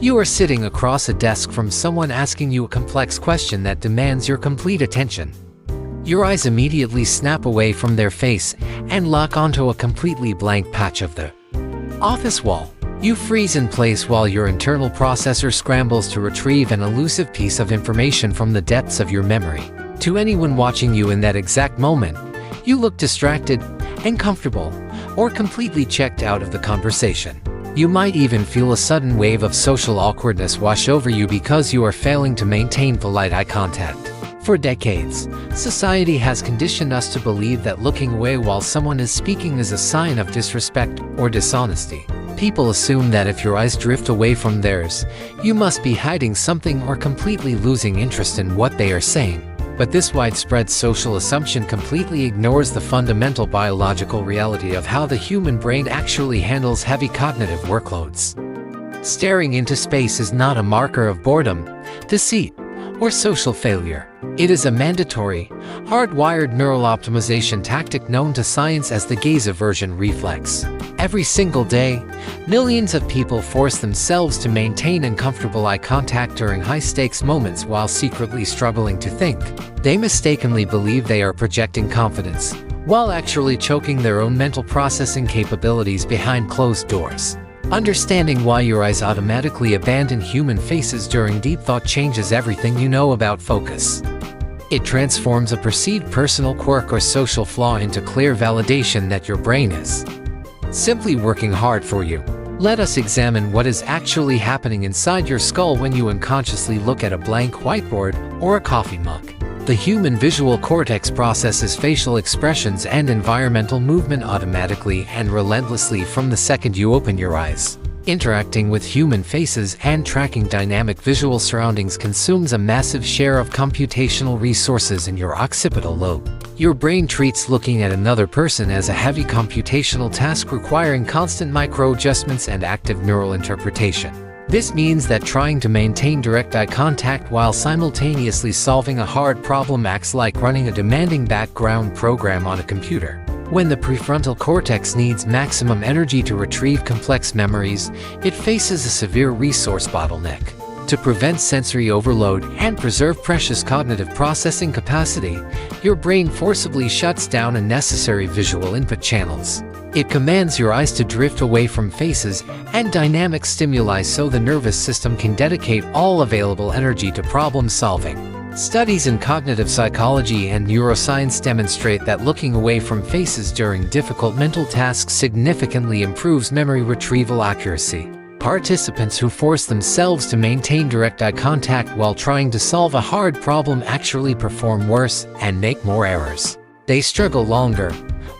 You are sitting across a desk from someone asking you a complex question that demands your complete attention. Your eyes immediately snap away from their face and lock onto a completely blank patch of the office wall. You freeze in place while your internal processor scrambles to retrieve an elusive piece of information from the depths of your memory. To anyone watching you in that exact moment, you look distracted, uncomfortable, or completely checked out of the conversation. You might even feel a sudden wave of social awkwardness wash over you because you are failing to maintain polite eye contact. For decades, society has conditioned us to believe that looking away while someone is speaking is a sign of disrespect or dishonesty. People assume that if your eyes drift away from theirs, you must be hiding something or completely losing interest in what they are saying. But this widespread social assumption completely ignores the fundamental biological reality of how the human brain actually handles heavy cognitive workloads. Staring into space is not a marker of boredom, deceit, or social failure. It is a mandatory, hardwired neural optimization tactic known to science as the gaze aversion reflex. Every single day, millions of people force themselves to maintain uncomfortable eye contact during high-stakes moments while secretly struggling to think. They mistakenly believe they are projecting confidence, while actually choking their own mental processing capabilities behind closed doors. Understanding why your eyes automatically abandon human faces during deep thought changes everything you know about focus. It transforms a perceived personal quirk or social flaw into clear validation that your brain is simply working hard for you. Let us examine what is actually happening inside your skull when you unconsciously look at a blank whiteboard or a coffee mug. The human visual cortex processes facial expressions and environmental movement automatically and relentlessly from the second you open your eyes. Interacting with human faces and tracking dynamic visual surroundings consumes a massive share of computational resources in your occipital lobe. Your brain treats looking at another person as a heavy computational task requiring constant micro-adjustments and active neural interpretation. This means that trying to maintain direct eye contact while simultaneously solving a hard problem acts like running a demanding background program on a computer. When the prefrontal cortex needs maximum energy to retrieve complex memories, it faces a severe resource bottleneck. To prevent sensory overload and preserve precious cognitive processing capacity, your brain forcibly shuts down unnecessary visual input channels. It commands your eyes to drift away from faces and dynamic stimuli so the nervous system can dedicate all available energy to problem solving. Studies in cognitive psychology and neuroscience demonstrate that looking away from faces during difficult mental tasks significantly improves memory retrieval accuracy. Participants who force themselves to maintain direct eye contact while trying to solve a hard problem actually perform worse and make more errors. They struggle longer,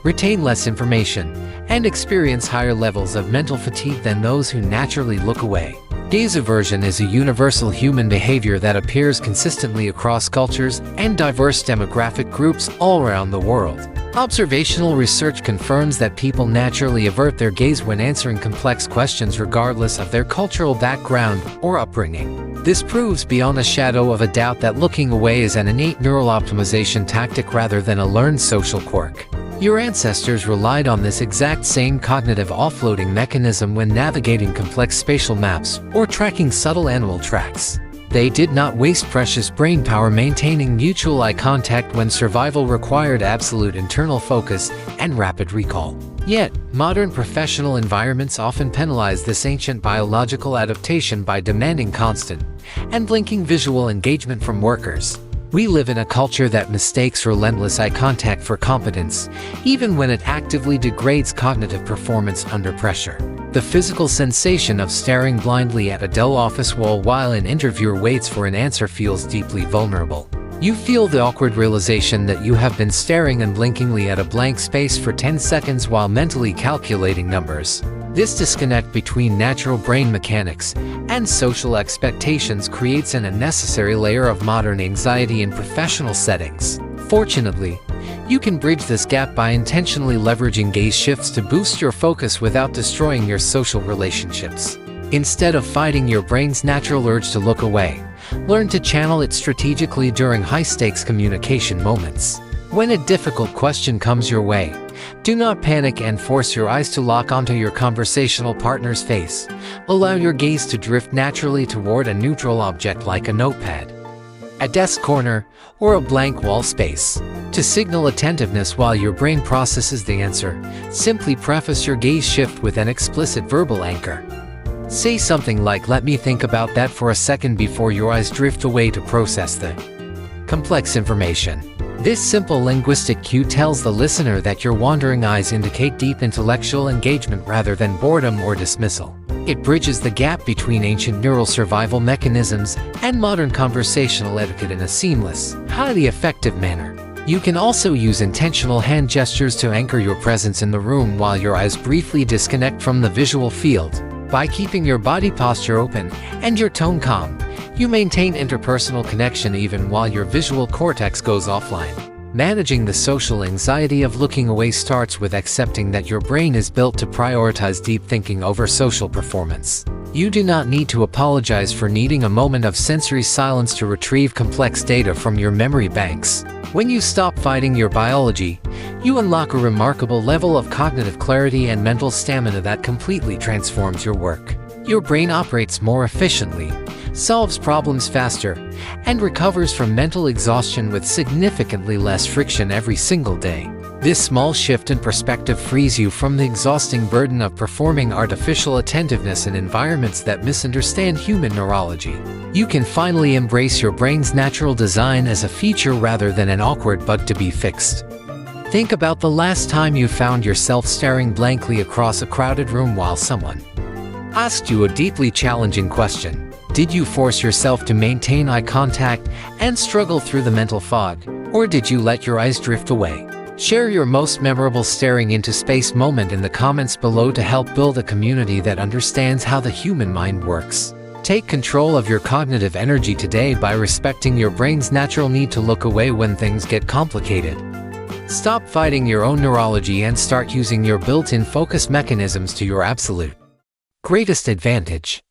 retain less information, and experience higher levels of mental fatigue than those who naturally look away. Gaze aversion is a universal human behavior that appears consistently across cultures and diverse demographic groups all around the world. Observational research confirms that people naturally avert their gaze when answering complex questions regardless of their cultural background or upbringing. This proves beyond a shadow of a doubt that looking away is an innate neural optimization tactic rather than a learned social quirk. Your ancestors relied on this exact same cognitive offloading mechanism when navigating complex spatial maps or tracking subtle animal tracks. They did not waste precious brain power maintaining mutual eye contact when survival required absolute internal focus and rapid recall. Yet, modern professional environments often penalize this ancient biological adaptation by demanding constant and blinking visual engagement from workers. We live in a culture that mistakes relentless eye contact for competence, even when it actively degrades cognitive performance under pressure. The physical sensation of staring blindly at a dull office wall while an interviewer waits for an answer feels deeply vulnerable. You feel the awkward realization that you have been staring unblinkingly at a blank space for 10 seconds while mentally calculating numbers. This disconnect between natural brain mechanics and social expectations creates an unnecessary layer of modern anxiety in professional settings. Fortunately, you can bridge this gap by intentionally leveraging gaze shifts to boost your focus without destroying your social relationships. Instead of fighting your brain's natural urge to look away, learn to channel it strategically during high-stakes communication moments. When a difficult question comes your way, Do not panic and force your eyes to lock onto your conversational partner's face. Allow your gaze to drift naturally toward a neutral object like a notepad, a desk corner, or a blank wall space. To signal attentiveness while your brain processes the answer, simply preface your gaze shift with an explicit verbal anchor. Say something like, "Let me think about that for a second," before your eyes drift away to process the complex information. This simple linguistic cue tells the listener that your wandering eyes indicate deep intellectual engagement rather than boredom or dismissal. It bridges the gap between ancient neural survival mechanisms and modern conversational etiquette in a seamless, highly effective manner. You can also use intentional hand gestures to anchor your presence in the room while your eyes briefly disconnect from the visual field. By keeping your body posture open and your tone calm, you maintain interpersonal connection even while your visual cortex goes offline. Managing the social anxiety of looking away starts with accepting that your brain is built to prioritize deep thinking over social performance. You do not need to apologize for needing a moment of sensory silence to retrieve complex data from your memory banks. When you stop fighting your biology, you unlock a remarkable level of cognitive clarity and mental stamina that completely transforms your work. Your brain operates more efficiently, solves problems faster, and recovers from mental exhaustion with significantly less friction every single day. This small shift in perspective frees you from the exhausting burden of performing artificial attentiveness in environments that misunderstand human neurology. You can finally embrace your brain's natural design as a feature rather than an awkward bug to be fixed. Think about the last time you found yourself staring blankly across a crowded room while someone asked you a deeply challenging question. Did you force yourself to maintain eye contact and struggle through the mental fog, or did you let your eyes drift away? Share your most memorable staring into space moment in the comments below to help build a community that understands how the human mind works. Take control of your cognitive energy today by respecting your brain's natural need to look away when things get complicated. Stop fighting your own neurology and start using your built-in focus mechanisms to your absolute greatest advantage.